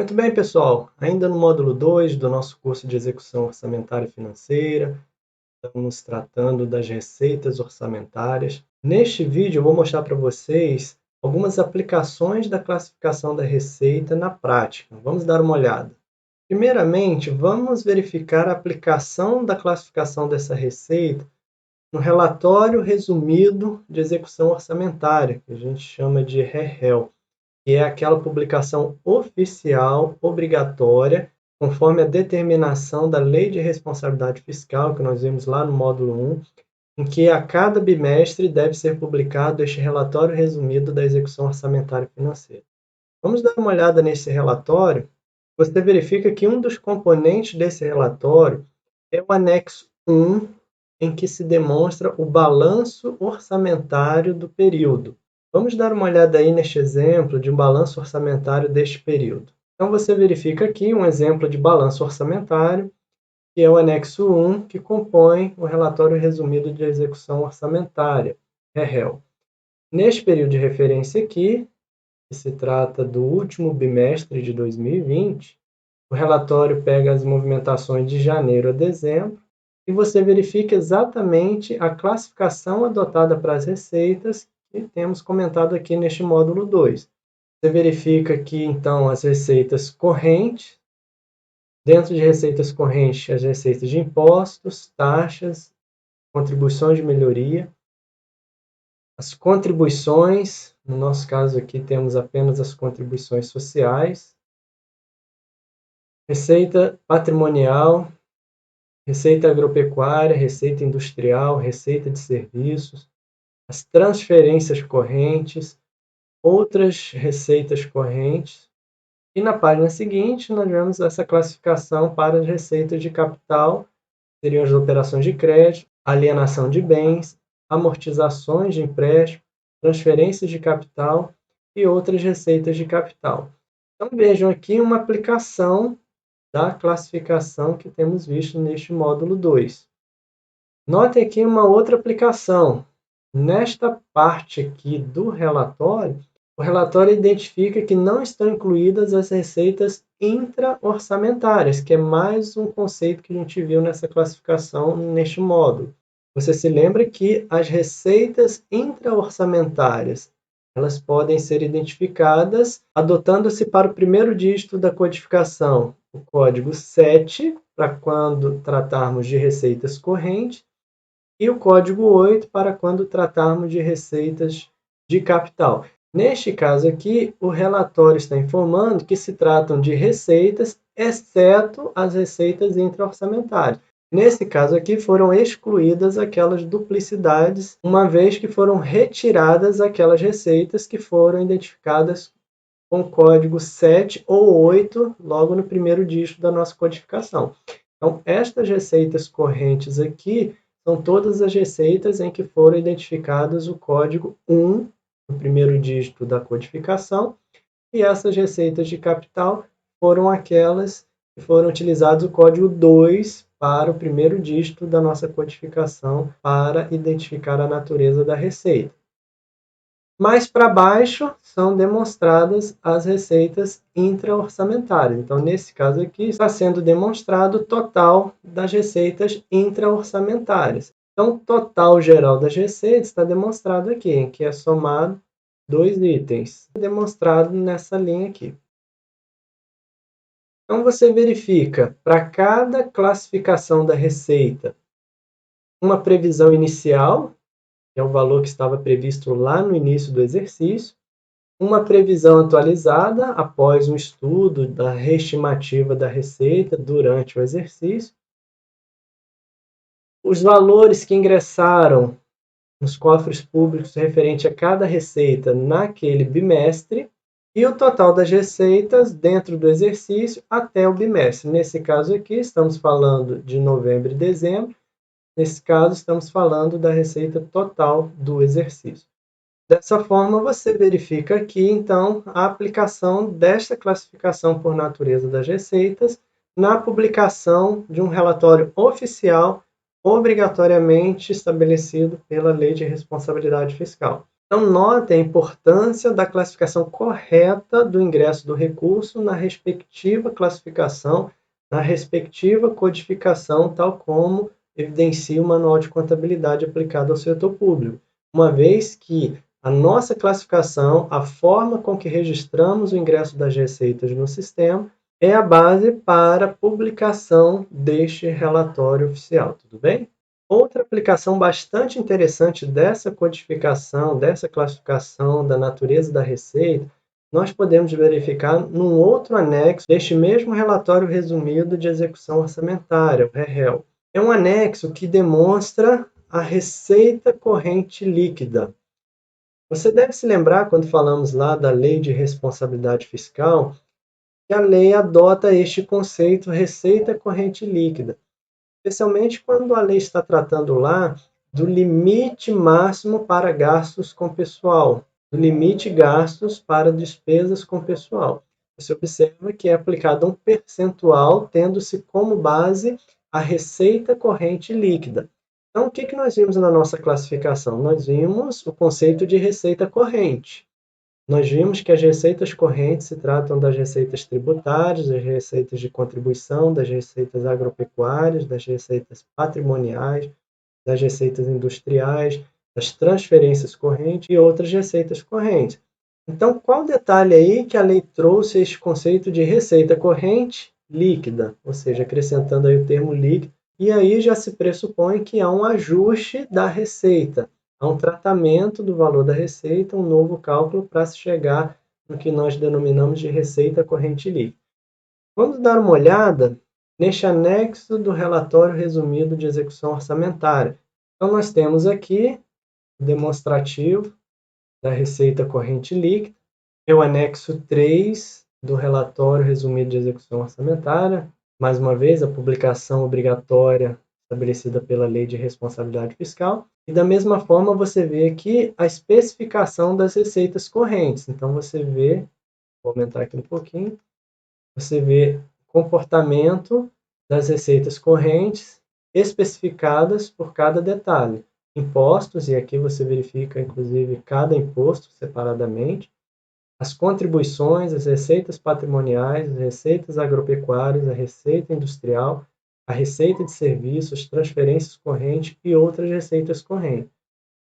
Muito bem, pessoal. Ainda no módulo 2 do nosso curso de Execução Orçamentária e Financeira, estamos tratando das receitas orçamentárias. Neste vídeo, eu vou mostrar para vocês algumas aplicações da classificação da receita na prática. Vamos dar uma olhada. Primeiramente, vamos verificar a aplicação da classificação dessa receita no relatório resumido de execução orçamentária, que a gente chama de REREL, que é aquela publicação oficial, obrigatória, conforme a determinação da Lei de Responsabilidade Fiscal, que nós vimos lá no módulo 1, em que a cada bimestre deve ser publicado este relatório resumido da execução orçamentária e financeira. Vamos dar uma olhada nesse relatório. Você verifica que um dos componentes desse relatório é o anexo 1, em que se demonstra o balanço orçamentário do período. Vamos dar uma olhada aí neste exemplo de um balanço orçamentário deste período. Então, você verifica aqui um exemplo de balanço orçamentário, que é o anexo 1, que compõe o relatório resumido de execução orçamentária, REREL. Neste período de referência aqui, que se trata do último bimestre de 2020, o relatório pega as movimentações de janeiro a dezembro e você verifica exatamente a classificação adotada para as receitas que temos comentado aqui neste módulo 2. Você verifica aqui, então, as receitas correntes. Dentro de receitas correntes, as receitas de impostos, taxas, contribuições de melhoria. As contribuições, no nosso caso aqui temos apenas as contribuições sociais. Receita patrimonial, receita agropecuária, receita industrial, receita de serviços, as transferências correntes, outras receitas correntes. E na página seguinte, nós vemos essa classificação para as receitas de capital, seriam as operações de crédito, alienação de bens, amortizações de empréstimo, transferências de capital e outras receitas de capital. Então vejam aqui uma aplicação da classificação que temos visto neste módulo 2. Notem aqui uma outra aplicação. Nesta parte aqui do relatório, o relatório identifica que não estão incluídas as receitas intra-orçamentárias, que é mais um conceito que a gente viu nessa classificação neste módulo. Você se lembra que as receitas intra-orçamentárias elas podem ser identificadas adotando-se para o primeiro dígito da codificação o código 7, para quando tratarmos de receitas correntes, e o código 8 para quando tratarmos de receitas de capital. Neste caso aqui, o relatório está informando que se tratam de receitas, exceto as receitas intra-orçamentárias. Nesse caso aqui, foram excluídas aquelas duplicidades, uma vez que foram retiradas aquelas receitas que foram identificadas com código 7 ou 8, logo no primeiro dígito da nossa codificação. Então, estas receitas correntes aqui são todas as receitas em que foram identificadas o código 1, no primeiro dígito da codificação, e essas receitas de capital foram aquelas que foram utilizadas o código 2 para o primeiro dígito da nossa codificação para identificar a natureza da receita. Mais para baixo são demonstradas as receitas intra-orçamentárias. Então, nesse caso aqui, está sendo demonstrado o total das receitas intra-orçamentárias. Então, o total geral das receitas está demonstrado aqui, em que é somado dois itens, demonstrado nessa linha aqui. Então, você verifica, para cada classificação da receita, uma previsão inicial, que é o valor que estava previsto lá no início do exercício, uma previsão atualizada após um estudo da reestimativa da receita durante o exercício, os valores que ingressaram nos cofres públicos referente a cada receita naquele bimestre e o total das receitas dentro do exercício até o bimestre. Nesse caso aqui, estamos falando de novembro e dezembro. Nesse caso, estamos falando da receita total do exercício. Dessa forma, você verifica aqui, então, a aplicação desta classificação por natureza das receitas na publicação de um relatório oficial obrigatoriamente estabelecido pela Lei de Responsabilidade Fiscal. Então, note a importância da classificação correta do ingresso do recurso na respectiva classificação, na respectiva codificação, tal como evidencia o Manual de Contabilidade aplicado ao setor público, uma vez que a nossa classificação, a forma com que registramos o ingresso das receitas no sistema, é a base para a publicação deste relatório oficial, tudo bem? Outra aplicação bastante interessante dessa codificação, dessa classificação da natureza da receita, nós podemos verificar num outro anexo deste mesmo relatório resumido de execução orçamentária, o REREL. É um anexo que demonstra a receita corrente líquida. Você deve se lembrar, quando falamos lá da Lei de Responsabilidade Fiscal, que a lei adota este conceito receita corrente líquida, especialmente quando a lei está tratando lá do limite máximo para gastos com pessoal, do limite gastos para despesas com pessoal. Você observa que é aplicado um percentual, tendo-se como base a receita corrente líquida. Então, o que nós vimos na nossa classificação? Nós vimos o conceito de receita corrente. Nós vimos que as receitas correntes se tratam das receitas tributárias, das receitas de contribuição, das receitas agropecuárias, das receitas patrimoniais, das receitas industriais, das transferências correntes e outras receitas correntes. Então, qual detalhe aí que a lei trouxe este conceito de receita corrente líquida, ou seja, acrescentando aí o termo líquido, e aí já se pressupõe que há um ajuste da receita, há um tratamento do valor da receita, um novo cálculo para se chegar no que nós denominamos de receita corrente líquida. Vamos dar uma olhada neste anexo do relatório resumido de execução orçamentária. Então, nós temos aqui o demonstrativo da receita corrente líquida, é o anexo 3 do relatório resumido de execução orçamentária, mais uma vez, a publicação obrigatória estabelecida pela Lei de Responsabilidade Fiscal. E da mesma forma, você vê aqui a especificação das receitas correntes. Então, você vê, vou aumentar aqui um pouquinho, você vê o comportamento das receitas correntes especificadas por cada detalhe. Impostos, e aqui você verifica, inclusive, cada imposto separadamente, as contribuições, as receitas patrimoniais, as receitas agropecuárias, a receita industrial, a receita de serviços, transferências correntes e outras receitas correntes.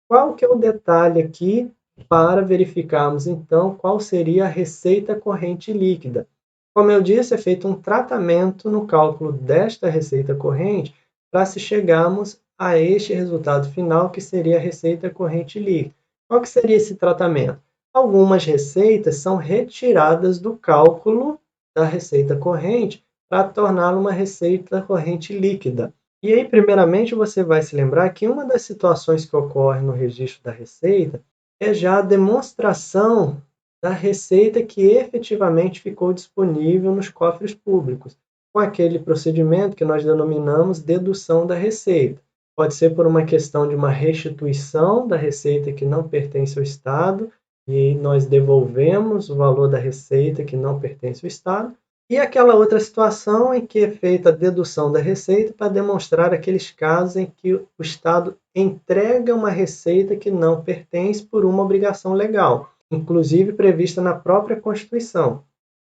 Qual que é o detalhe aqui para verificarmos, então, qual seria a receita corrente líquida? Como eu disse, é feito um tratamento no cálculo desta receita corrente para se chegarmos a este resultado final, que seria a receita corrente líquida. Qual que seria esse tratamento? Algumas receitas são retiradas do cálculo da receita corrente para torná-la uma receita corrente líquida. E aí, primeiramente, você vai se lembrar que uma das situações que ocorre no registro da receita é já a demonstração da receita que efetivamente ficou disponível nos cofres públicos, com aquele procedimento que nós denominamos dedução da receita. Pode ser por uma questão de uma restituição da receita que não pertence ao Estado, e aí nós devolvemos o valor da receita que não pertence ao Estado, e aquela outra situação em que é feita a dedução da receita para demonstrar aqueles casos em que o Estado entrega uma receita que não pertence por uma obrigação legal, inclusive prevista na própria Constituição.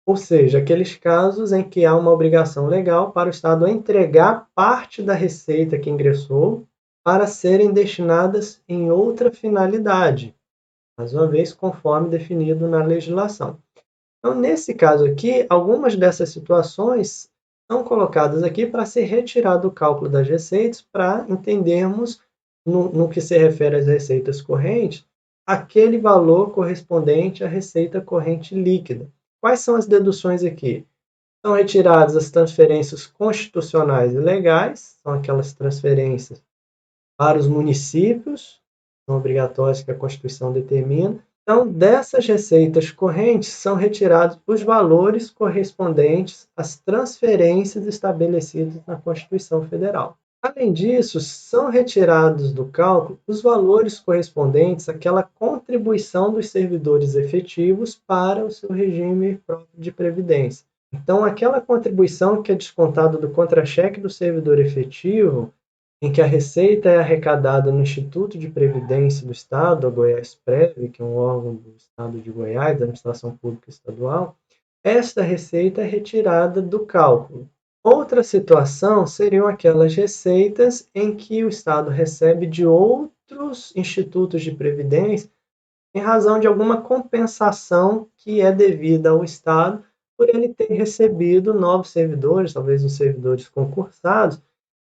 Ou seja, aqueles casos em que há uma obrigação legal para o Estado entregar parte da receita que ingressou para serem destinadas em outra finalidade, mais uma vez, conforme definido na legislação. Então, nesse caso aqui, algumas dessas situações são colocadas aqui para ser retirado do cálculo das receitas, para entendermos, no que se refere às receitas correntes, aquele valor correspondente à receita corrente líquida. Quais são as deduções aqui? São retiradas as transferências constitucionais e legais, são aquelas transferências para os municípios, são obrigatórias que a Constituição determina. Então, dessas receitas correntes são retirados os valores correspondentes às transferências estabelecidas na Constituição Federal. Além disso, são retirados do cálculo os valores correspondentes àquela contribuição dos servidores efetivos para o seu regime próprio de previdência. Então, aquela contribuição que é descontada do contra-cheque do servidor efetivo em que a receita é arrecadada no Instituto de Previdência do Estado, a Goiás-Prev, que é um órgão do Estado de Goiás, da Administração Pública Estadual, esta receita é retirada do cálculo. Outra situação seriam aquelas receitas em que o Estado recebe de outros institutos de previdência em razão de alguma compensação que é devida ao Estado por ele ter recebido novos servidores, talvez os servidores concursados,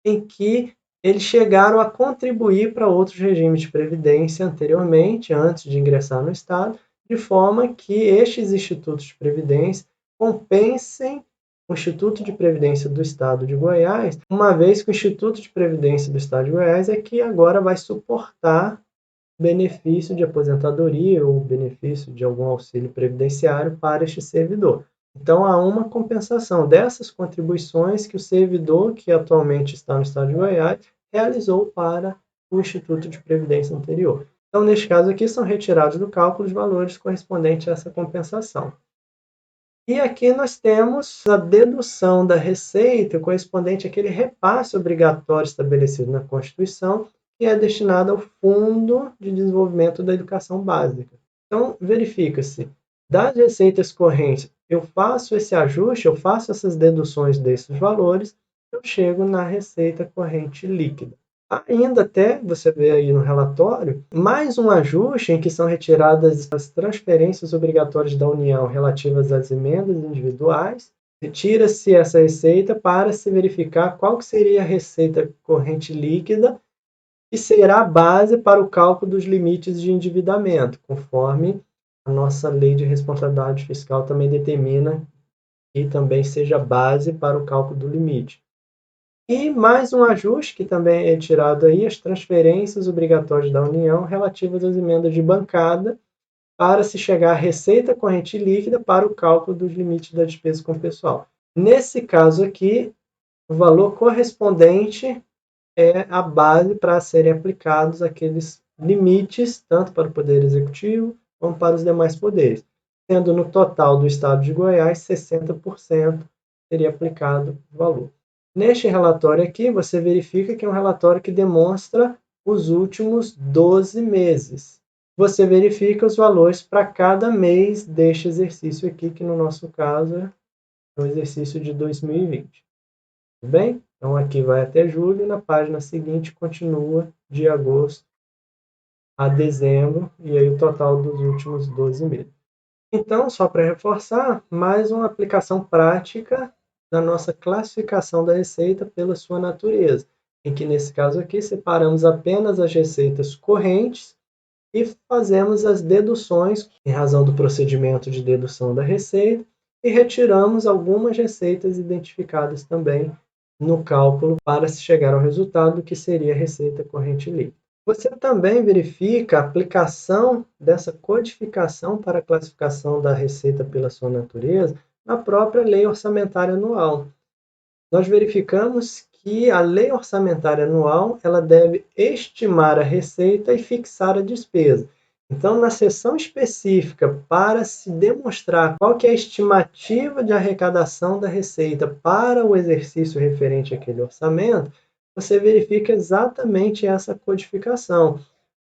em que eles chegaram a contribuir para outros regimes de previdência anteriormente, antes de ingressar no Estado, de forma que estes institutos de previdência compensem o Instituto de Previdência do Estado de Goiás, uma vez que o Instituto de Previdência do Estado de Goiás é que agora vai suportar benefício de aposentadoria ou benefício de algum auxílio previdenciário para este servidor. Então, há uma compensação dessas contribuições que o servidor, que atualmente está no Estado de Goiás, realizou para o Instituto de Previdência anterior. Então, neste caso aqui, são retirados do cálculo os valores correspondentes a essa compensação. E aqui nós temos a dedução da receita correspondente àquele repasse obrigatório estabelecido na Constituição, que é destinado ao Fundo de Desenvolvimento da Educação Básica. Então, verifica-se, das receitas correntes, eu faço esse ajuste, eu faço essas deduções desses valores, eu chego na receita corrente líquida. Ainda até, você vê aí no relatório, mais um ajuste em que são retiradas as transferências obrigatórias da União relativas às emendas individuais. Retira-se essa receita para se verificar qual que seria a receita corrente líquida, que será a base para o cálculo dos limites de endividamento, conforme a nossa lei de responsabilidade fiscal também determina que também seja base para o cálculo do limite. E mais um ajuste que também é tirado aí, as transferências obrigatórias da União relativas às emendas de bancada, para se chegar à receita corrente líquida para o cálculo dos limites da despesa com pessoal. Nesse caso aqui, o valor correspondente é a base para serem aplicados aqueles limites, tanto para o Poder Executivo como para os demais poderes, sendo no total do Estado de Goiás, 60% seria aplicado o valor. Neste relatório aqui, você verifica que é um relatório que demonstra os últimos 12 meses. Você verifica os valores para cada mês deste exercício aqui, que no nosso caso é o exercício de 2020. Tudo bem? Então, aqui vai até julho, na página seguinte continua de agosto a dezembro, e aí o total dos últimos 12 meses. Então, só para reforçar, mais uma aplicação prática da nossa classificação da receita pela sua natureza, em que nesse caso aqui separamos apenas as receitas correntes e fazemos as deduções em razão do procedimento de dedução da receita e retiramos algumas receitas identificadas também no cálculo para se chegar ao resultado que seria a receita corrente líquida. Você também verifica a aplicação dessa codificação para a classificação da receita pela sua natureza na própria Lei Orçamentária Anual. Nós verificamos que a Lei Orçamentária Anual ela deve estimar a receita e fixar a despesa. Então, na seção específica para se demonstrar qual que é a estimativa de arrecadação da receita para o exercício referente àquele orçamento, você verifica exatamente essa codificação.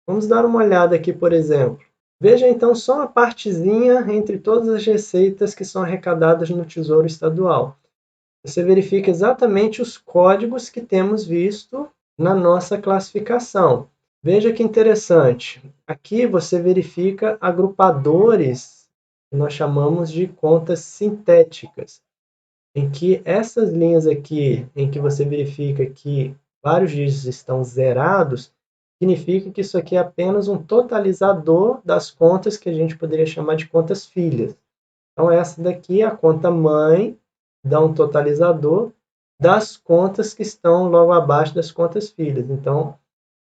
Vamos dar uma olhada aqui, por exemplo. Veja então só uma partezinha entre todas as receitas que são arrecadadas no Tesouro Estadual. Você verifica exatamente os códigos que temos visto na nossa classificação. Veja que interessante. Aqui você verifica agrupadores que nós chamamos de contas sintéticas, em que essas linhas aqui, em que você verifica que vários dígitos estão zerados, significa que isso aqui é apenas um totalizador das contas que a gente poderia chamar de contas filhas. Então, essa daqui é a conta mãe, dá um totalizador das contas que estão logo abaixo das contas filhas. Então,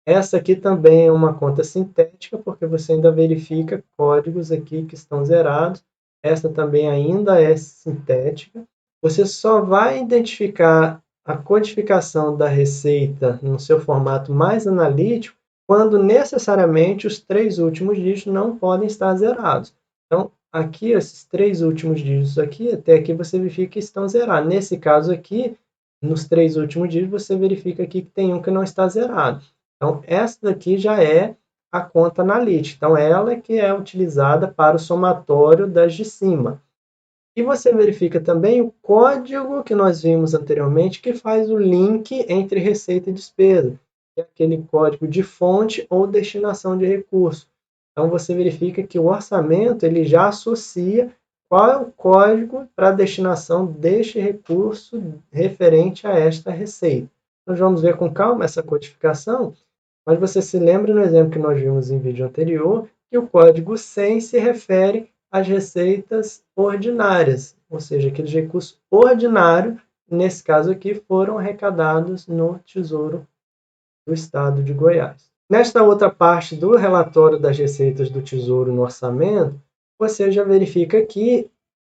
essa aqui também é uma conta sintética, porque você ainda verifica códigos aqui que estão zerados. Essa também ainda é sintética. Você só vai identificar a codificação da receita no seu formato mais analítico quando necessariamente os 3 últimos dígitos não podem estar zerados. Então, aqui, esses 3 últimos dígitos aqui, até aqui você verifica que estão zerados. Nesse caso aqui, nos 3 últimos dias, você verifica aqui que tem um que não está zerado. Então, essa daqui já é a conta analítica. Então, ela é que é utilizada para o somatório das de cima. E você verifica também o código que nós vimos anteriormente, que faz o link entre receita e despesa, que é aquele código de fonte ou destinação de recurso. Então, você verifica que o orçamento ele já associa qual é o código para a destinação deste recurso referente a esta receita. Nós vamos ver com calma essa codificação, mas você se lembra no exemplo que nós vimos em vídeo anterior, que o código 100 se refere às receitas ordinárias, ou seja, aqueles recursos ordinários, nesse caso aqui, foram arrecadados no Tesouro do Estado de Goiás. Nesta outra parte do relatório das receitas do Tesouro no orçamento, você já verifica aqui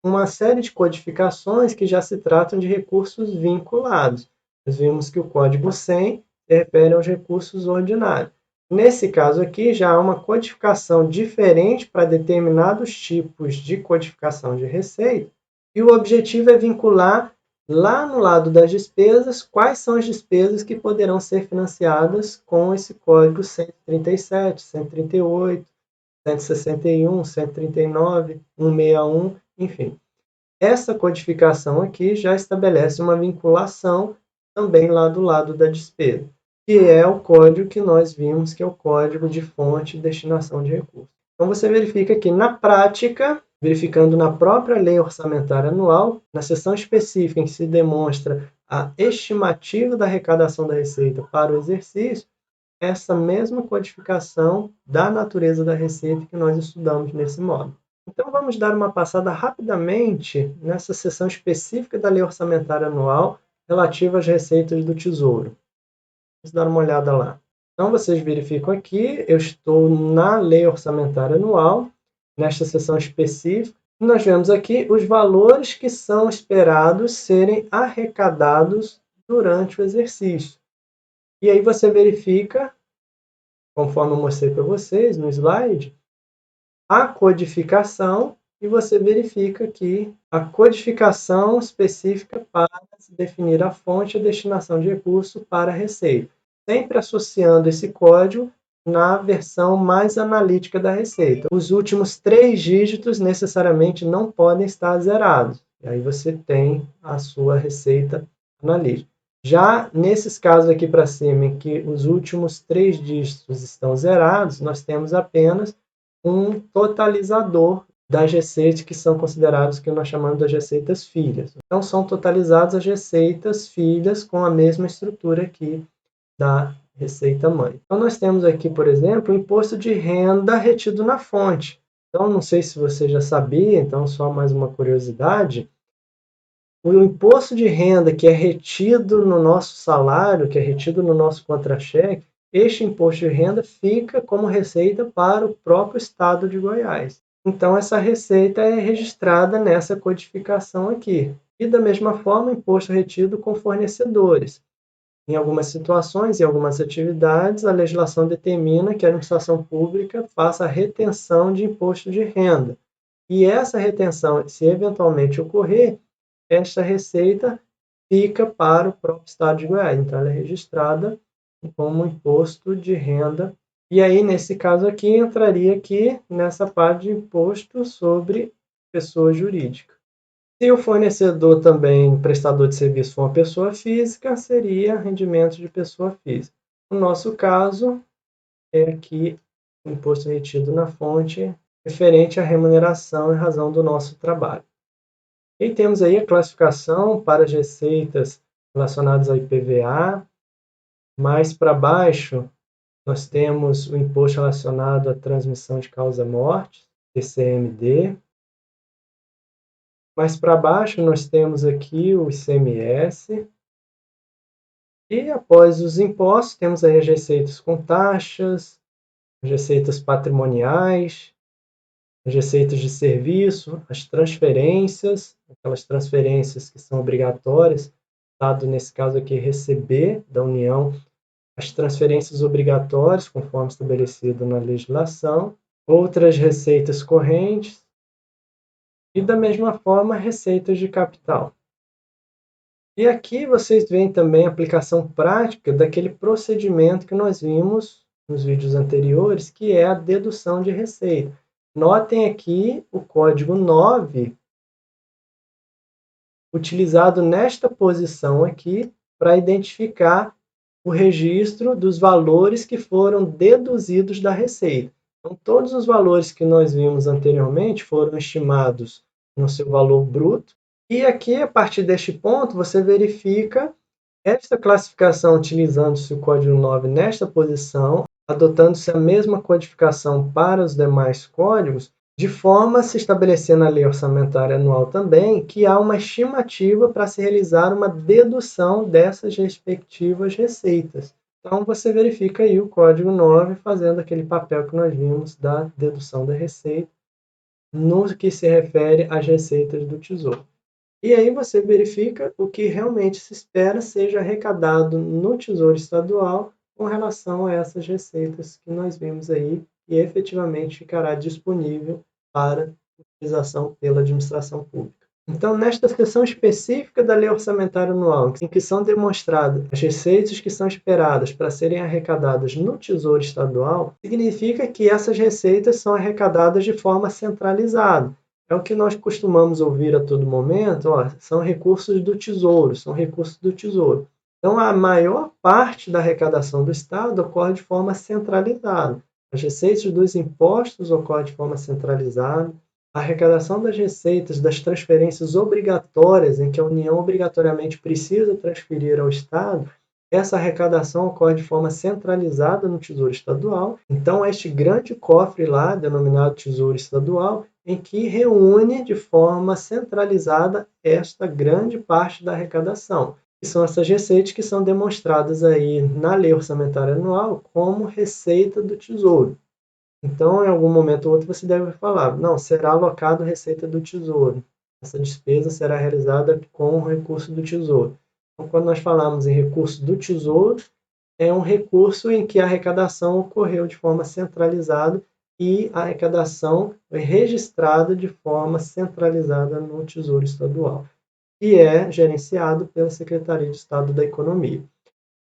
uma série de codificações que já se tratam de recursos vinculados. Nós vimos que o código 100 se refere aos recursos ordinários. Nesse caso aqui, já há uma codificação diferente para determinados tipos de codificação de receita, e o objetivo é vincular lá no lado das despesas quais são as despesas que poderão ser financiadas com esse código 137, 138, 161, 139, 161, enfim. Essa codificação aqui já estabelece uma vinculação também lá do lado da despesa, que é o código que nós vimos, que é o código de fonte e destinação de recursos. Então, você verifica que, na prática, verificando na própria lei orçamentária anual, na seção específica em que se demonstra a estimativa da arrecadação da receita para o exercício, essa mesma codificação da natureza da receita que nós estudamos nesse módulo. Então, vamos dar uma passada rapidamente nessa seção específica da Lei Orçamentária Anual relativa às receitas do Tesouro. Vamos dar uma olhada lá. Então, vocês verificam aqui, eu estou na Lei Orçamentária Anual, nesta seção específica, e nós vemos aqui os valores que são esperados serem arrecadados durante o exercício. E aí você verifica, conforme eu mostrei para vocês no slide, a codificação e você verifica aqui a codificação específica para se definir a fonte e a destinação de recurso para a receita, sempre associando esse código na versão mais analítica da receita. Os últimos 3 dígitos necessariamente não podem estar zerados. E aí você tem a sua receita analítica. Já nesses casos aqui para cima, em que os últimos 3 dígitos estão zerados, nós temos apenas um totalizador das receitas que são considerados que nós chamamos das receitas filhas. Então, são totalizadas as receitas filhas com a mesma estrutura aqui da receita mãe. Então, nós temos aqui, por exemplo, o imposto de renda retido na fonte. Então, não sei se você já sabia, então só mais uma curiosidade, o imposto de renda que é retido no nosso salário, que é retido no nosso contra-cheque, este imposto de renda fica como receita para o próprio Estado de Goiás. Então, essa receita é registrada nessa codificação aqui. E, da mesma forma, imposto retido com fornecedores. Em algumas situações, em algumas atividades, a legislação determina que a administração pública faça a retenção de imposto de renda. E essa retenção, se eventualmente ocorrer, esta receita fica para o próprio Estado de Goiás. Então, ela é registrada como imposto de renda. E aí, nesse caso aqui, entraria aqui nessa parte de imposto sobre pessoa jurídica. Se o fornecedor também, prestador de serviço, for uma pessoa física, seria rendimento de pessoa física. No nosso caso, é aqui o imposto retido na fonte referente à remuneração em razão do nosso trabalho. E temos aí a classificação para as receitas relacionadas ao IPVA. Mais para baixo, nós temos o imposto relacionado à transmissão de causa-morte, TCMD. Mais para baixo, nós temos aqui o ICMS. E após os impostos, temos aí as receitas com taxas, as receitas patrimoniais, as receitas de serviço, as transferências, aquelas transferências que são obrigatórias, Estado, nesse caso aqui, receber da União as transferências obrigatórias, conforme estabelecido na legislação, outras receitas correntes e, da mesma forma, receitas de capital. E aqui vocês veem também a aplicação prática daquele procedimento que nós vimos nos vídeos anteriores, que é a dedução de receita. Notem aqui o código 9 utilizado nesta posição aqui para identificar o registro dos valores que foram deduzidos da receita. Então, todos os valores que nós vimos anteriormente foram estimados no seu valor bruto. E aqui, a partir deste ponto, você verifica esta classificação utilizando-se o código 9 nesta posição, adotando-se a mesma codificação para os demais códigos, de forma a se estabelecer na lei orçamentária anual também que há uma estimativa para se realizar uma dedução dessas respectivas receitas. Então, você verifica aí o código 9 fazendo aquele papel que nós vimos da dedução da receita no que se refere às receitas do Tesouro. E aí você verifica o que realmente se espera seja arrecadado no Tesouro Estadual com relação a essas receitas que nós vimos aí e efetivamente ficará disponível para utilização pela administração pública. Então, nesta seção específica da Lei Orçamentária Anual, em que são demonstradas as receitas que são esperadas para serem arrecadadas no Tesouro Estadual, significa que essas receitas são arrecadadas de forma centralizada. É o que nós costumamos ouvir a todo momento, ó, são recursos do Tesouro, são recursos do Tesouro. Então, a maior parte da arrecadação do Estado ocorre de forma centralizada. As receitas dos impostos ocorrem de forma centralizada. A arrecadação das receitas das transferências obrigatórias, em que a União obrigatoriamente precisa transferir ao Estado, essa arrecadação ocorre de forma centralizada no Tesouro Estadual. Então, este grande cofre lá, denominado Tesouro Estadual, em que reúne de forma centralizada esta grande parte da arrecadação, que são essas receitas que são demonstradas aí na Lei Orçamentária Anual como receita do Tesouro. Então, em algum momento ou outro, você deve falar, não, será alocado receita do Tesouro. Essa despesa será realizada com o recurso do Tesouro. Então, quando nós falamos em recurso do Tesouro, é um recurso em que a arrecadação ocorreu de forma centralizada e a arrecadação foi registrada de forma centralizada no Tesouro Estadual, que é gerenciado pela Secretaria de Estado da Economia.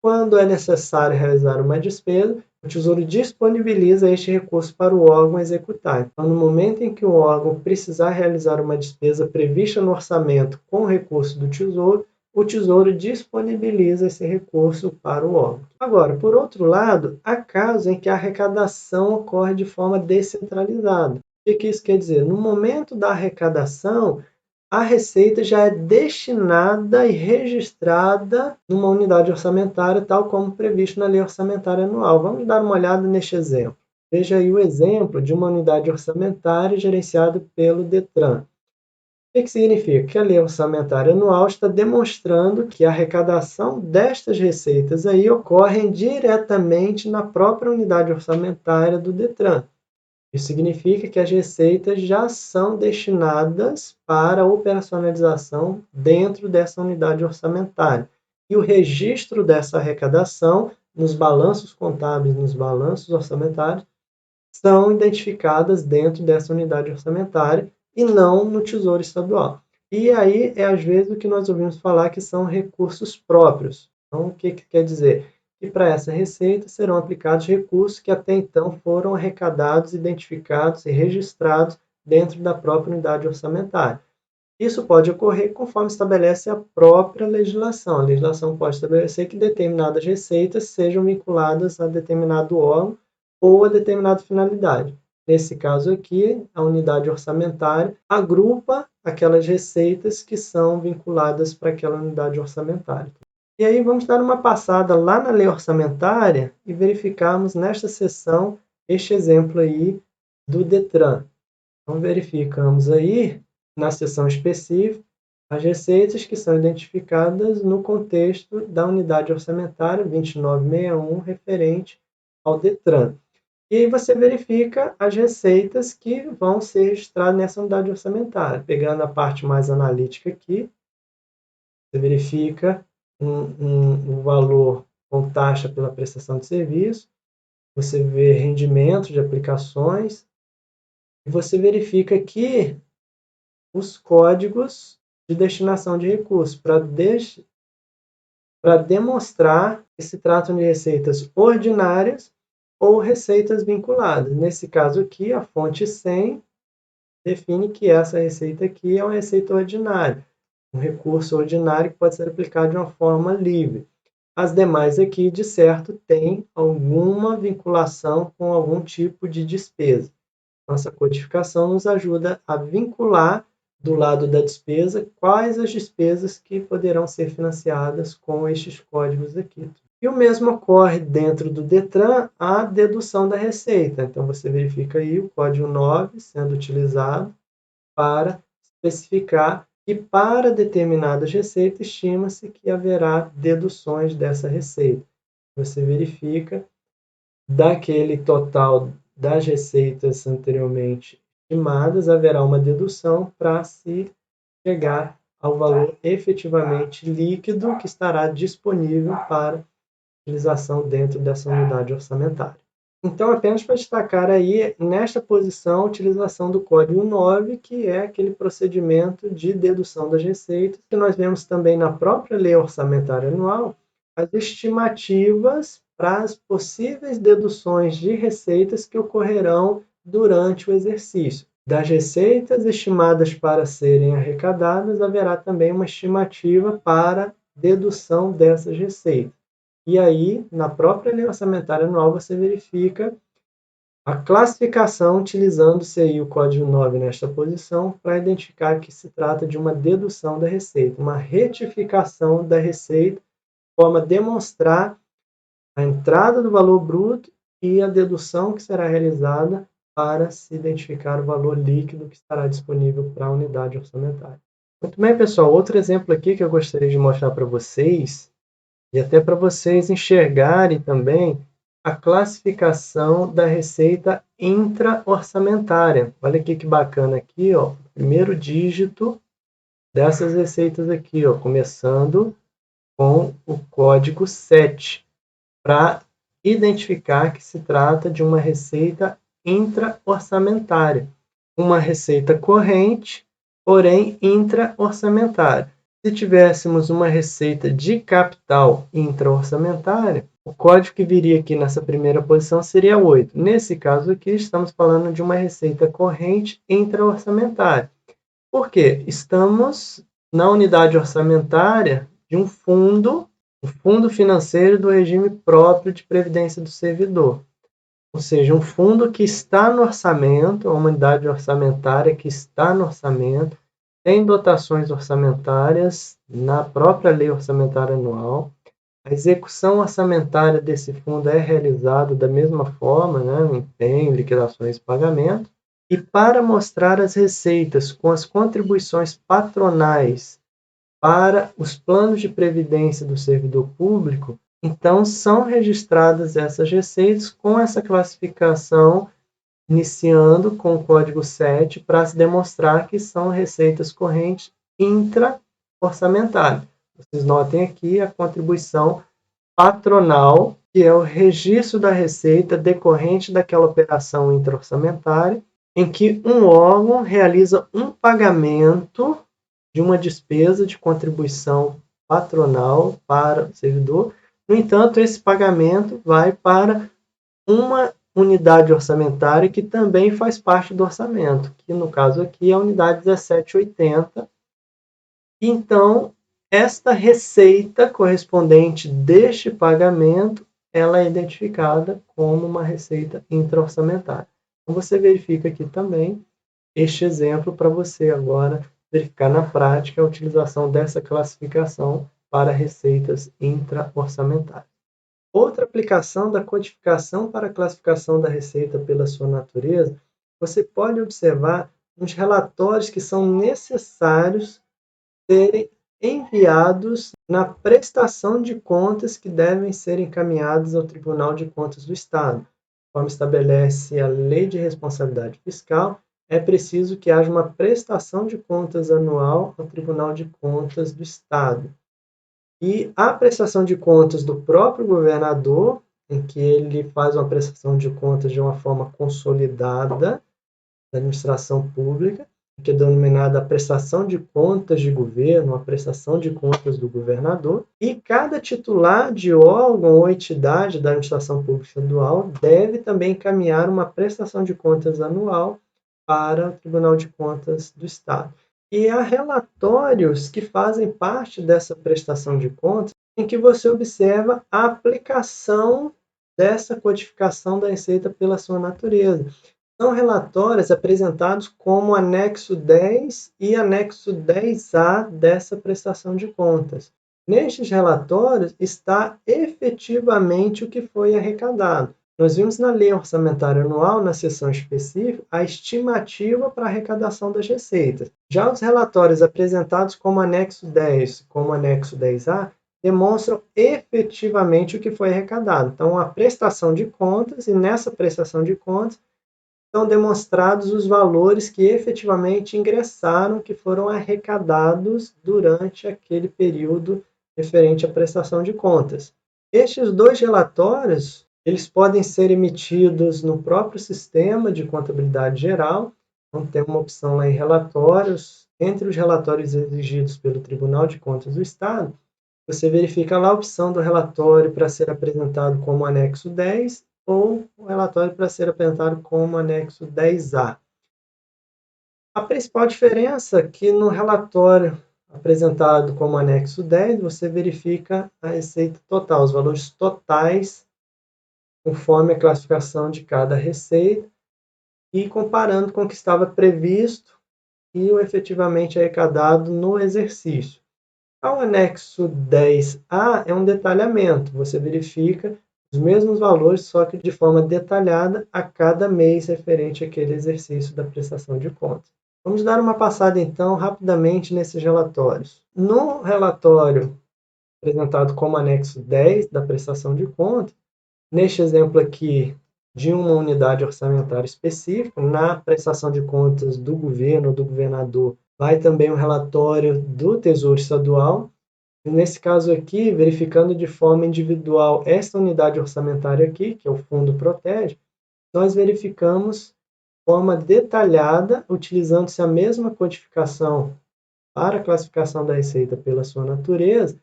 Quando é necessário realizar uma despesa, o Tesouro disponibiliza este recurso para o órgão executar. Então, no momento em que o órgão precisar realizar uma despesa prevista no orçamento com recurso do Tesouro, o Tesouro disponibiliza esse recurso para o órgão. Agora, por outro lado, há casos em que a arrecadação ocorre de forma descentralizada. O que isso quer dizer? No momento da arrecadação, a receita já é destinada e registrada numa unidade orçamentária, tal como previsto na Lei Orçamentária Anual. Vamos dar uma olhada neste exemplo. Veja aí o exemplo de uma unidade orçamentária gerenciada pelo DETRAN. O que significa? Que a Lei Orçamentária Anual está demonstrando que a arrecadação destas receitas aí ocorrem diretamente na própria unidade orçamentária do DETRAN. Isso significa que as receitas já são destinadas para operacionalização dentro dessa unidade orçamentária. E o registro dessa arrecadação nos balanços contábeis, nos balanços orçamentários, são identificadas dentro dessa unidade orçamentária e não no Tesouro Estadual. E aí é às vezes o que nós ouvimos falar que são recursos próprios. Então, o que quer dizer? Que para essa receita serão aplicados recursos que até então foram arrecadados, identificados e registrados dentro da própria unidade orçamentária. Isso pode ocorrer conforme estabelece a própria legislação. A legislação pode estabelecer que determinadas receitas sejam vinculadas a determinado órgão ou a determinada finalidade. Nesse caso aqui, a unidade orçamentária agrupa aquelas receitas que são vinculadas para aquela unidade orçamentária. E aí vamos dar uma passada lá na lei orçamentária e verificarmos nesta seção este exemplo aí do DETRAN. Então verificamos aí na seção específica as receitas que são identificadas no contexto da unidade orçamentária 2961 referente ao DETRAN. E aí você verifica as receitas que vão ser registradas nessa unidade orçamentária. Pegando a parte mais analítica aqui, você verifica o valor com taxa pela prestação de serviço, você vê rendimento de aplicações, e você verifica aqui os códigos de destinação de recursos para para demonstrar que se tratam de receitas ordinárias ou receitas vinculadas. Nesse caso aqui, a fonte 100 define que essa receita aqui é uma receita ordinária, um recurso ordinário que pode ser aplicado de uma forma livre. As demais aqui, de certo, têm alguma vinculação com algum tipo de despesa. Nossa codificação nos ajuda a vincular do lado da despesa quais as despesas que poderão ser financiadas com estes códigos aqui. E o mesmo ocorre dentro do Detran, a dedução da receita. Então, você verifica aí o código 9 sendo utilizado para especificar que para determinadas receitas estima-se que haverá deduções dessa receita. Você verifica daquele total das receitas anteriormente estimadas, haverá uma dedução para se chegar ao valor efetivamente líquido que estará disponível para utilização dentro dessa unidade orçamentária. Então, apenas para destacar aí, nesta posição, a utilização do código 9, que é aquele procedimento de dedução das receitas, que nós vemos também na própria Lei Orçamentária Anual, as estimativas para as possíveis deduções de receitas que ocorrerão durante o exercício. Das receitas estimadas para serem arrecadadas, haverá também uma estimativa para dedução dessas receitas. E aí, na própria Lei Orçamentária Anual, você verifica a classificação utilizando-se aí o código 9 nesta posição para identificar que se trata de uma dedução da receita, uma retificação da receita, de forma a demonstrar a entrada do valor bruto e a dedução que será realizada para se identificar o valor líquido que estará disponível para a unidade orçamentária. Muito bem, pessoal. Outro exemplo aqui que eu gostaria de mostrar para vocês, e até para vocês enxergarem também a classificação da receita intra-orçamentária. Olha aqui que bacana aqui, ó, o primeiro dígito dessas receitas aqui, ó, começando com o código 7, para identificar que se trata de uma receita intra-orçamentária, uma receita corrente, porém intra-orçamentária. Se tivéssemos uma receita de capital intra-orçamentária, o código que viria aqui nessa primeira posição seria 8. Nesse caso aqui, estamos falando de uma receita corrente intra-orçamentária. Por quê? Estamos na unidade orçamentária de um fundo, o fundo financeiro do regime próprio de previdência do servidor. Ou seja, um fundo que está no orçamento, uma unidade orçamentária que está no orçamento, tem dotações orçamentárias na própria Lei Orçamentária Anual. A execução orçamentária desse fundo é realizada da mesma forma, né? Empenho, liquidações e pagamento. E para mostrar as receitas com as contribuições patronais para os planos de previdência do servidor público, então são registradas essas receitas com essa classificação, iniciando com o código 7, para se demonstrar que são receitas correntes intra-orçamentárias. Vocês notem aqui a contribuição patronal, que é o registro da receita decorrente daquela operação intra-orçamentária, em que um órgão realiza um pagamento de uma despesa de contribuição patronal para o servidor. No entanto, esse pagamento vai para uma unidade orçamentária que também faz parte do orçamento, que no caso aqui é a unidade 1780. Então, esta receita correspondente deste pagamento, ela é identificada como uma receita intra-orçamentária. Então, você verifica aqui também este exemplo para você agora verificar na prática a utilização dessa classificação para receitas intra-orçamentárias. Outra aplicação da codificação para a classificação da receita pela sua natureza, você pode observar uns relatórios que são necessários serem enviados na prestação de contas que devem ser encaminhadas ao Tribunal de Contas do Estado. Conforme estabelece a Lei de Responsabilidade Fiscal, é preciso que haja uma prestação de contas anual ao Tribunal de Contas do Estado. E a prestação de contas do próprio governador, em que ele faz uma prestação de contas de uma forma consolidada da administração pública, que é denominada a prestação de contas de governo, a prestação de contas do governador, e cada titular de órgão ou entidade da administração pública estadual deve também encaminhar uma prestação de contas anual para o Tribunal de Contas do Estado. E há relatórios que fazem parte dessa prestação de contas em que você observa a aplicação dessa codificação da Receita pela sua natureza. São relatórios apresentados como anexo 10 e anexo 10A dessa prestação de contas. Nestes relatórios está efetivamente o que foi arrecadado. Nós vimos na Lei Orçamentária Anual, na seção específica, a estimativa para a arrecadação das receitas. Já os relatórios apresentados como anexo 10, como anexo 10A, demonstram efetivamente o que foi arrecadado. Então, a prestação de contas, e nessa prestação de contas, são demonstrados os valores que efetivamente ingressaram, que foram arrecadados durante aquele período referente à prestação de contas. Estes dois relatórios, eles podem ser emitidos no próprio sistema de contabilidade geral. Então, tem uma opção lá em relatórios. Entre os relatórios exigidos pelo Tribunal de Contas do Estado, você verifica lá a opção do relatório para ser apresentado como anexo 10 ou o relatório para ser apresentado como anexo 10A. A principal diferença é que no relatório apresentado como anexo 10, você verifica a receita total, os valores totais, conforme a classificação de cada receita, e comparando com o que estava previsto e o efetivamente arrecadado no exercício. O anexo 10A é um detalhamento, você verifica os mesmos valores, só que de forma detalhada a cada mês referente àquele exercício da prestação de contas. Vamos dar uma passada, então, rapidamente nesses relatórios. No relatório apresentado como anexo 10 da prestação de contas, neste exemplo aqui de uma unidade orçamentária específica, na prestação de contas do governo ou do governador, vai também um relatório do Tesouro Estadual. Nesse caso aqui, verificando de forma individual esta unidade orçamentária aqui, que é o Fundo Protege, nós verificamos de forma detalhada, utilizando-se a mesma codificação para a classificação da receita pela sua natureza,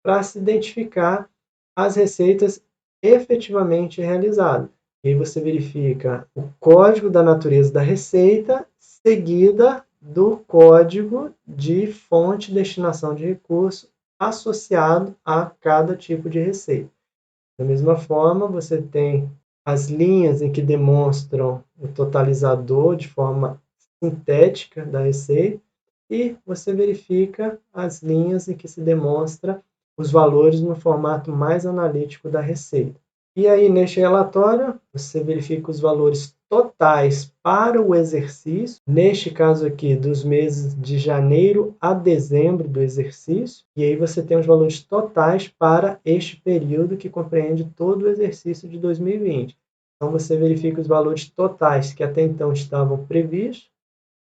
para se identificar as receitas efetivamente realizadas. E aí você verifica o código da natureza da receita, seguida do código de fonte e destinação de recurso associado a cada tipo de receita. Da mesma forma, você tem as linhas em que demonstram o totalizador de forma sintética da receita e você verifica as linhas em que se demonstra os valores no formato mais analítico da receita. E aí, neste relatório, você verifica os valores totais para o exercício, neste caso aqui, dos meses de janeiro a dezembro do exercício, e aí você tem os valores totais para este período que compreende todo o exercício de 2020. Então, você verifica os valores totais que até então estavam previstos,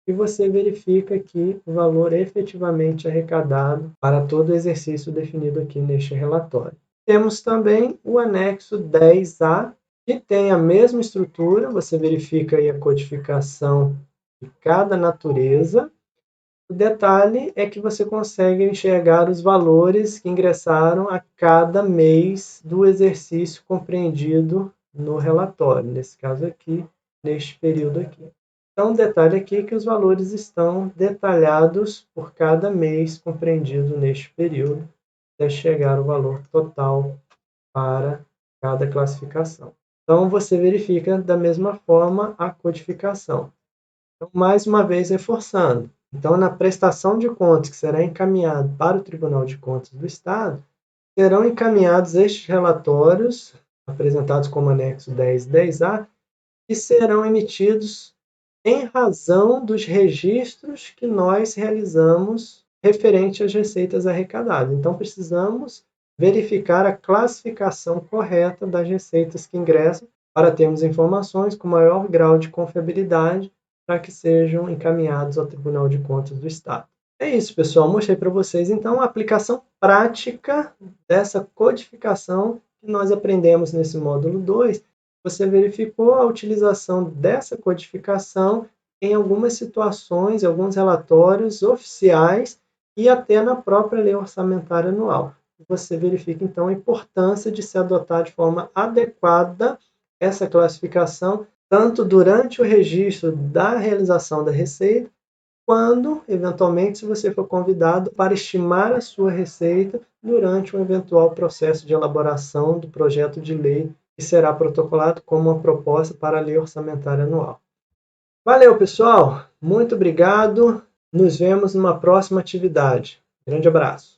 e você verifica aqui o valor efetivamente arrecadado para todo o exercício definido aqui neste relatório. Temos também o anexo 10A, que tem a mesma estrutura, você verifica aí a codificação de cada natureza. O detalhe é que você consegue enxergar os valores que ingressaram a cada mês do exercício compreendido no relatório, nesse caso aqui, neste período aqui. Então, um detalhe aqui é que os valores estão detalhados por cada mês compreendido neste período, até chegar ao valor total para cada classificação. Então, você verifica da mesma forma a codificação. Então, mais uma vez reforçando. Então, na prestação de contas que será encaminhado para o Tribunal de Contas do Estado, serão encaminhados estes relatórios, apresentados como anexo 10 e 10A, que serão emitidos em razão dos registros que nós realizamos referente às receitas arrecadadas. Então, precisamos verificar a classificação correta das receitas que ingressam para termos informações com maior grau de confiabilidade para que sejam encaminhados ao Tribunal de Contas do Estado. É isso, pessoal. Mostrei para vocês, então, a aplicação prática dessa codificação que nós aprendemos nesse módulo 2. Você verificou a utilização dessa codificação em algumas situações, em alguns relatórios oficiais e até na própria lei orçamentária anual. Você verifica, então, a importância de se adotar de forma adequada essa classificação, tanto durante o registro da realização da receita, quando, eventualmente, se você for convidado para estimar a sua receita durante um eventual processo de elaboração do projeto de lei que será protocolado como uma proposta para a lei orçamentária anual. Valeu, pessoal! Muito obrigado! Nos vemos numa próxima atividade. Grande abraço!